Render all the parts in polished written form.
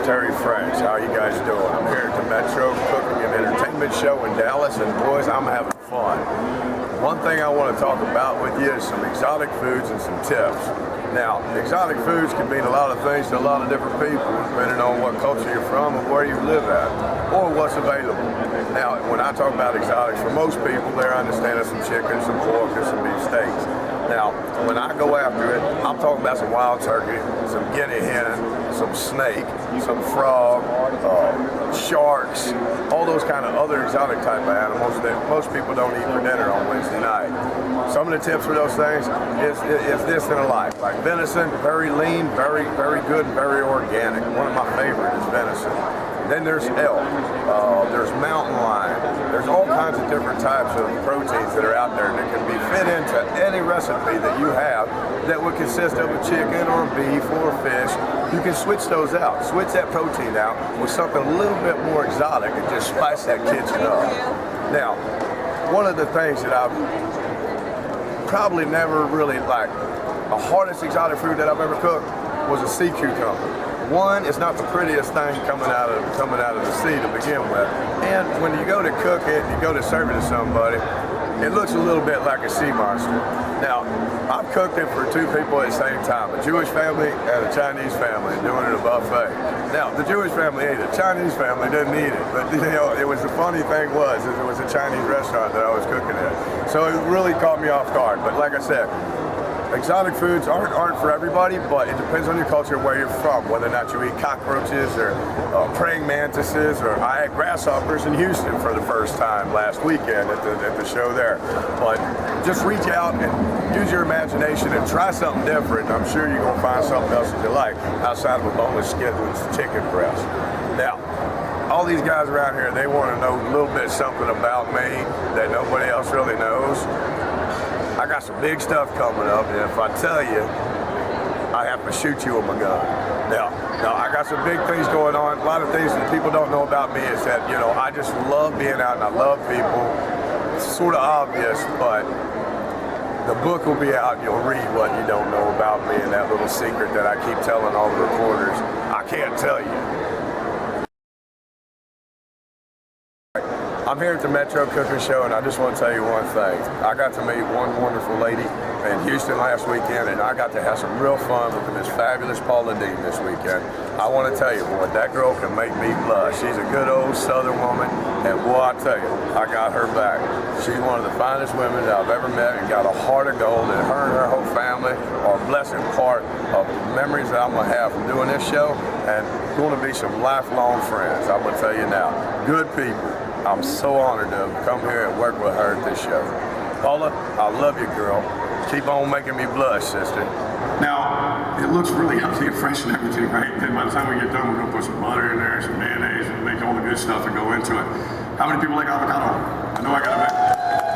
Terry French. How you guys doing? I'm here at the Metro Cooking and Entertainment Show in Dallas, and boys, I'm having fun. One thing I want to talk about with you is some exotic foods and some tips. Now, exotic foods can mean a lot of things to a lot of different people, depending on what culture you're from and where you live at, or what's available. Now, when I talk about exotics, for most people, they're understanding some chicken, some pork, and some beef steaks. Now, when I go after it, I'm talking about some wild turkey, some guinea hen, some snake, some frog, sharks, all those kind of other exotic type of animals that most people don't eat for dinner on Wednesday night. Some of the tips for those things is this and a like venison, very lean, very good, very organic. One of my favorite is venison. Then there's elk, there's mountain lion, there's all kinds of different types of proteins that are out there that can be fit into any recipe that you have that would consist of a chicken or a beef or a fish. You can switch those out, switch that protein out with something a little bit more exotic and just spice that kitchen up. Now, one of the things that I've probably never really liked, the hardest exotic food that I've ever cooked was a sea cucumber. One, it's not the prettiest thing coming out of the sea to begin with. And when you go to cook it, you go to serve it to somebody, it looks a little bit like a sea monster. Now, I've cooked it for two people at the same time, a Jewish family and a Chinese family, doing it at a buffet. Now, the Jewish family ate it, Chinese family didn't eat it, but you know, it was the funny thing was it was a Chinese restaurant that I was cooking at. So it really caught me off guard, but like I said, exotic foods aren't for everybody, but it depends on your culture, where you're from, whether or not you eat cockroaches or praying mantises, or I had grasshoppers in Houston for the first time last weekend at the show there. But just reach out and use your imagination and try something different. I'm sure you're going to find something else that you like outside of a boneless skinless chicken breast. Now, all these guys around here, they want to know a little bit something about me that nobody else really knows. I got some big stuff coming up, and if I tell you, I have to shoot you with my gun. Now, I got some big things going on. A lot of things that people don't know about me is that, you know, I just love being out and I love people. It's sort of obvious, but the book will be out and you'll read what you don't know about me and that little secret that I keep telling all the reporters. I can't tell you. I'm here at the Metro Cooking Show, and I just want to tell you one thing. I got to meet one wonderful lady in Houston last weekend, and I got to have some real fun with Miss Fabulous Paula Dean this weekend. I want to tell you, boy, that girl can make me blush. She's a good old Southern woman, and boy, I tell you, I got her back. She's one of the finest women that I've ever met and got a heart of gold, and her whole family are a blessed part of the memories that I'm going to have from doing this show, and going to be some lifelong friends. I'm going to tell you now, good people. I'm so honored to come here and work with her at this show. Paula, I love you, girl. Keep on making me blush, sister. Now, it looks really healthy and fresh and everything, right? And by the time we get done, we're gonna put some butter in there, some mayonnaise, and make all the good stuff and go into it. How many people like avocado? I know I got a bit.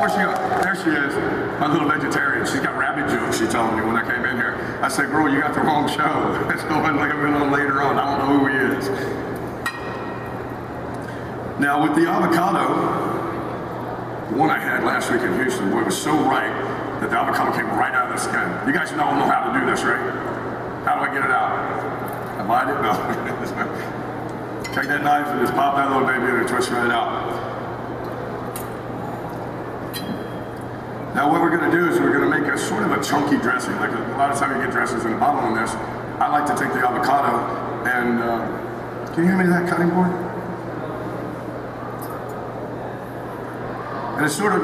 Where's she go? There she is, my little vegetarian. She's got rabbit jokes, she told me when I came in here. I said, girl, you got the wrong show. It's going like I'm going later on. I don't know who he is. Now with the avocado, the one I had last week in Houston, boy, it was so ripe that the avocado came right out of the skin. You guys all know how to do this, right? How do I get it out? I bite it? No. Take that knife and just pop that little baby in and twist right out. Now what we're going to do is we're going to make a sort of a chunky dressing. Like a lot of times you get dressings in a bottle on this. I like to take the avocado and, can you hand me that cutting board? And it's sort of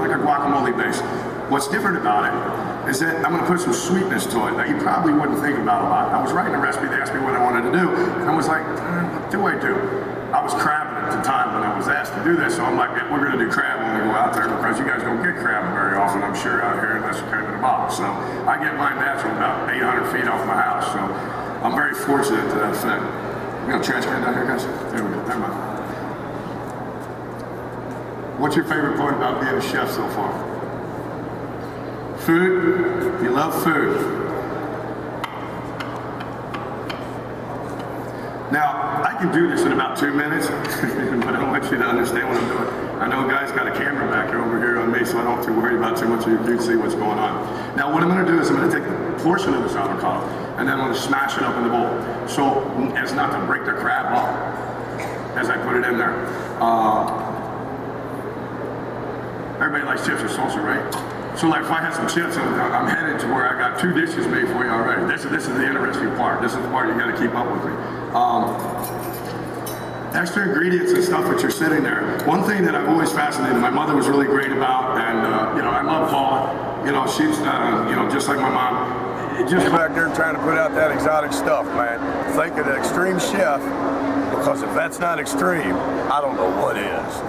like a guacamole base. What's different about it is that I'm going to put some sweetness to it that you probably wouldn't think about a lot. I was writing a recipe, they asked me what I wanted to do, and I was like, what do I do? I was crabbing at the time when I was asked to do this, so I'm like, yeah, we're going to do crab when we go out there because you guys don't get crab very often, I'm sure, out here unless you're kind of in a bottle. So I get mine natural about 800 feet off my house, so I'm very fortunate to that effect. You got a trash can down here, guys? There we go, never mind. What's your favorite part about being a chef so far? Food? You love food. Now, I can do this in about 2 minutes, but I want you to understand what I'm doing. I know a guy's got a camera back over here on me, so I don't have to worry about too much of you can see what's going on. Now, what I'm going to do is I'm going to take a portion of this avocado, and then I'm gonna smash it up in the bowl. So as not to break the crab up as I put it in there. Everybody likes chips or salsa, right? So like if I had some chips, I'm headed to where I got 2 dishes made for you already. This is the interesting part. This is the part you gotta keep up with me. Extra ingredients and stuff that you're sitting there. One thing that I've always fascinated, my mother was really great about, and you know, I love Paula. You know, she's you know, just like my mom. Just back there trying to put out that exotic stuff, man. Think of the extreme chef, because if that's not extreme, I don't know what is.